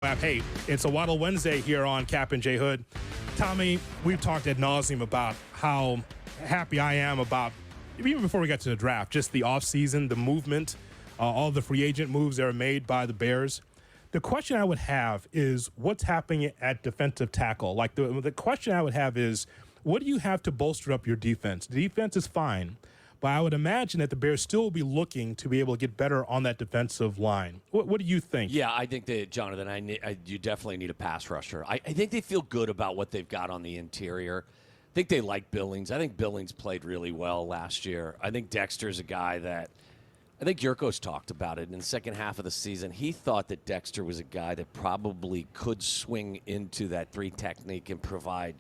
Hey, it's a Waddle Wednesday here on Cap and J Hood. Tommy, we've talked ad nauseum about how happy I am about, even before we got to the draft, just the offseason, the movement, all the free agent moves that are made by the Bears. The question I would have is what's happening at defensive tackle? Like the question I would have is, what do you have to bolster up your defense? The defense is fine, but I would imagine that the Bears still will be looking to be able to get better on that defensive line. What do you think? Yeah, I think that, Jonathan, you definitely need a pass rusher. I think they feel good about what they've got on the interior. I think they like Billings. I think Billings played really well last year. I think Dexter's a guy that I think Yurko's talked about it in the second half of the season. He thought that Dexter was a guy that probably could swing into that three technique and provide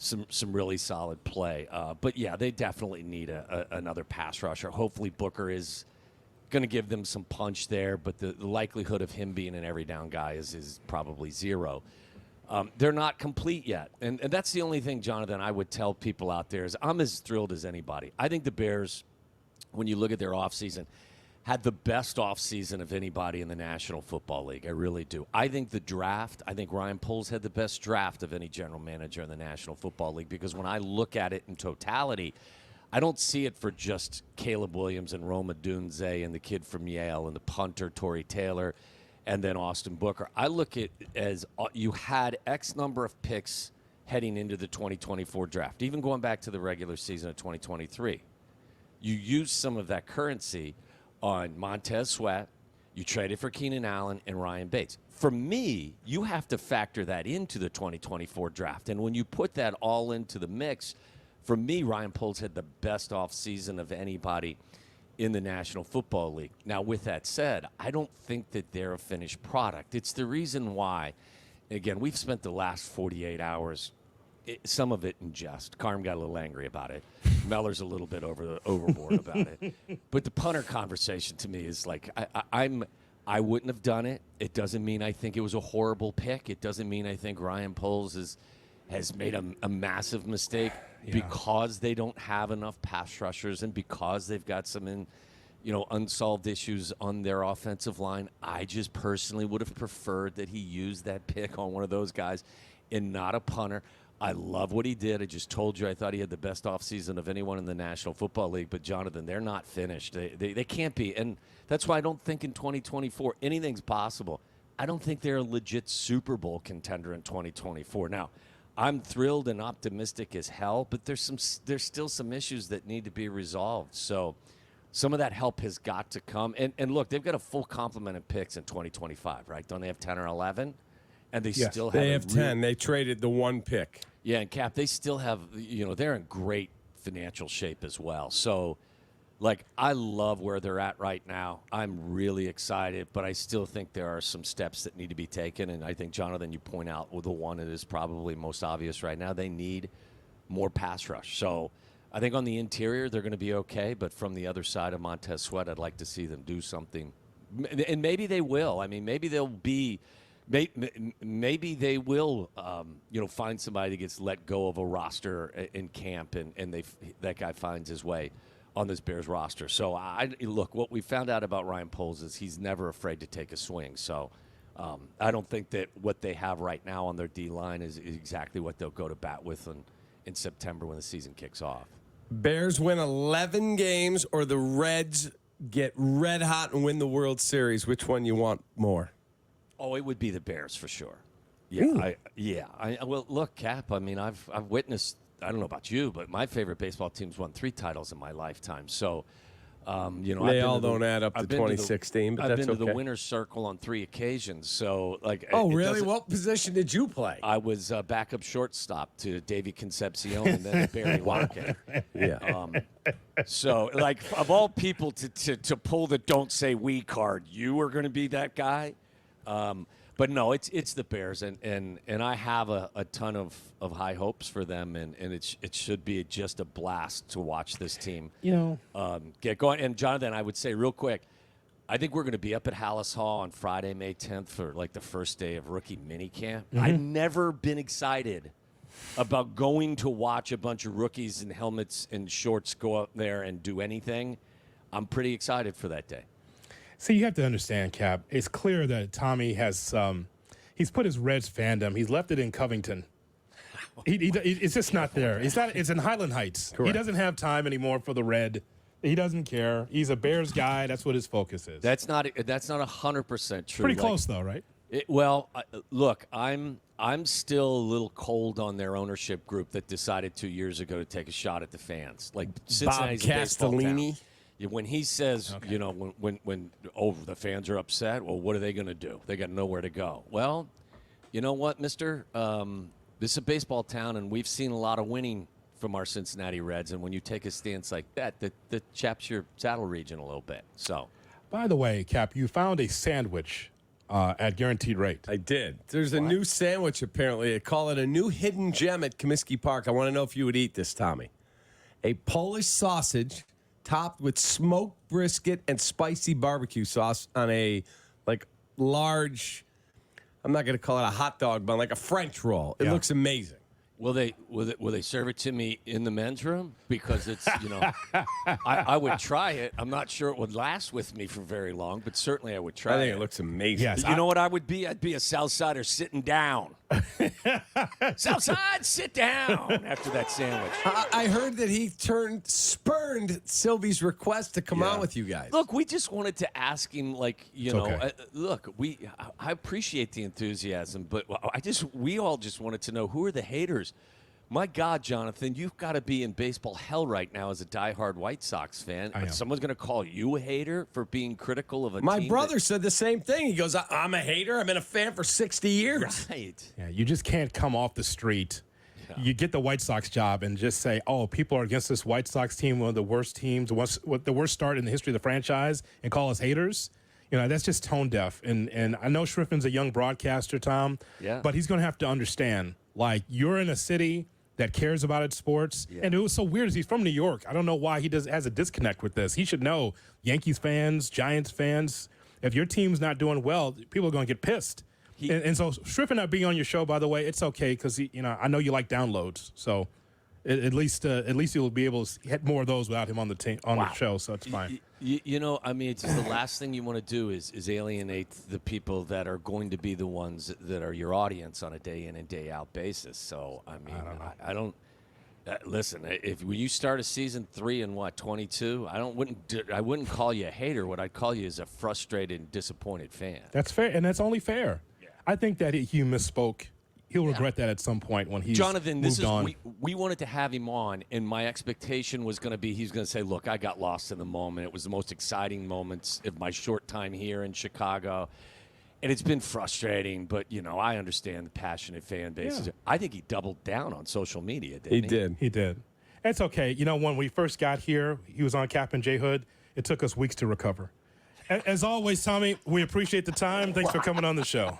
some really solid play. But, yeah, they definitely need another pass rusher. Hopefully Booker is going to give them some punch there, but the likelihood of him being an every down guy is probably zero. They're not complete yet. And that's the only thing, Jonathan, I would tell people out there is I'm as thrilled as anybody. I think the Bears, when you look at their offseason, had the best offseason of anybody in the National Football League. I really do. I think the draft, I think Ryan Poles had the best draft of any general manager in the National Football League because when I look at it in totality, I don't see it for just Caleb Williams and Rome Odunze and the kid from Yale and the punter, Torrey Taylor, and then Austin Booker. I look at it as you had X number of picks heading into the 2024 draft, even going back to the regular season of 2023. You used some of that currency on Montez Sweat, you traded for Keenan Allen and Ryan Bates. For me, you have to factor that into the 2024 draft. And when you put that all into the mix, for me, Ryan Poles had the best offseason of anybody in the National Football League. Now, with that said, I don't think that they're a finished product. It's the reason why, again, we've spent the last 48 hours, some of it in jest. Carm got a little angry about it. Meller's a little bit overboard about it. But the punter conversation to me is like, I wouldn't have done it. It doesn't mean I think it was a horrible pick. It doesn't mean I think Ryan Poles has made a massive mistake because they don't have enough pass rushers and because they've got some unsolved issues on their offensive line. I just personally would have preferred that he used that pick on one of those guys and not a punter. I love what he did. I just told you I thought he had the best offseason of anyone in the National Football League. But, Jonathan, they're not finished. They can't be. And that's why I don't think in 2024 anything's possible. I don't think they're a legit Super Bowl contender in 2024. Now, I'm thrilled and optimistic as hell, but there's still some issues that need to be resolved. So some of that help has got to come. And look, they've got a full complement of picks in 2025, right? Don't they have 10 or 11? And they still have they have 10. They traded the one pick. Yeah, and Cap, they still have, they're in great financial shape as well. So, I love where they're at right now. I'm really excited, but I still think there are some steps that need to be taken. And I think, Jonathan, you point out the one that is probably most obvious right now. They need more pass rush. So I think on the interior, they're going to be okay. But from the other side of Montez Sweat, I'd like to see them do something. And maybe they will. I mean, maybe they'll be – maybe they will, find somebody that gets let go of a roster in camp, and that guy finds his way on this Bears roster. So, look, what we found out about Ryan Poles is he's never afraid to take a swing. So, I don't think that what they have right now on their D-line is exactly what they'll go to bat with in September when the season kicks off. Bears win 11 games or the Reds get red hot and win the World Series. Which one you want more? Oh, it would be the Bears for sure. Yeah, well, look, Cap. I mean, I've witnessed. I don't know about you, but my favorite baseball team's won 3 titles in my lifetime. So, they all don't add up to 2016, but that's okay. I've been to the winner's circle on 3 occasions. So, oh, really? What position did you play? I was backup shortstop to Davey Concepcion and then Barry Larkin. Yeah. So, of all people to pull the "Don't Say We" card, you were going to be that guy. But no, it's the Bears, and I have a ton of high hopes for them, and it should be just a blast to watch this team get going. And Jonathan, I would say real quick, I think we're going to be up at Hallis Hall on Friday, May 10th for the first day of rookie minicamp. Mm-hmm. I've never been excited about going to watch a bunch of rookies in helmets and shorts go up there and do anything. I'm pretty excited for that day. See, you have to understand, Cap. It's clear that Tommy has He's put his Reds fandom. He's left it in Covington. It's just not there. It's in Highland Heights. Correct. He doesn't have time anymore for the Red. He doesn't care. He's a Bears guy. That's what his focus is. That's not 100% true. Pretty close though, right? Look, I'm still a little cold on their ownership group that decided 2 years ago to take a shot at the fans. Like Cincinnati's a baseball town. Castellini. Yeah, when he says, Okay. you know, when the fans are upset, well, what are they going to do? They got nowhere to go. Well, you know what, Mister? This is a baseball town, and we've seen a lot of winning from our Cincinnati Reds. And when you take a stance like that chaps your saddle region a little bit. So, By the way, Cap, you found a sandwich at Guaranteed Rate. I did. There's a new sandwich, apparently. They call it a new hidden gem at Comiskey Park. I want to know if you would eat this, Tommy. A Polish sausage topped with smoked brisket and spicy barbecue sauce on a, large, I'm not going to call it a hot dog bun, like a French roll. It looks amazing. will they serve it to me in the men's room? Because it's, I would try it. I'm not sure it would last with me for very long, but certainly I would try it. I think it looks amazing. Yes. You know what I would be? I'd be a Southsider sitting down. Southside, sit down after that sandwich. I heard that he spurned Sylvie's request to come out with you guys. Look, we just wanted to ask him, okay. I appreciate the enthusiasm, but we all just wanted to know, who are the haters? My God, Jonathan, you've got to be in baseball hell right now as a diehard White Sox fan. I am. Someone's going to call you a hater for being critical of a My team. brother said the same thing. He goes, I'm a hater. I've been a fan for 60 years. Right. Yeah, you just can't come off the street. You get the White Sox job and just say, oh, people are against this White Sox team, one of the worst teams, the worst start in the history of the franchise, and call us haters. That's just tone deaf. And I know Schriffin's a young broadcaster, Tom, but he's going to have to understand, you're in a city that cares about its sports. Yeah. And it was so weird is he's from New York. I don't know why he has a disconnect with this. He should know, Yankees fans, Giants fans, if your team's not doing well, people are going to get pissed. And so Schriffen not being on your show, by the way, it's okay because I know you like downloads. So at least you'll be able to hit more of those without him on the the show. So it's fine. It's just the last thing you want to do is alienate the people that are going to be the ones that are your audience on a day in and day out basis. So I don't listen. When you start a season 3 and 22, I wouldn't call you a hater. What I'd call you is a frustrated and disappointed fan. That's fair, and that's only fair. Yeah. I think that he misspoke. He'll regret that at some point when he's Jonathan, moved on. We wanted to have him on, and my expectation was going to be he's going to say, look, I got lost in the moment. It was the most exciting moments of my short time here in Chicago. And it's been frustrating, but, I understand the passionate fan base. Yeah. I think he doubled down on social media, didn't he? He did. It's okay. When we first got here, he was on Cap and J Hood. It took us weeks to recover. As always, Tommy, we appreciate the time. Thanks for coming on the show.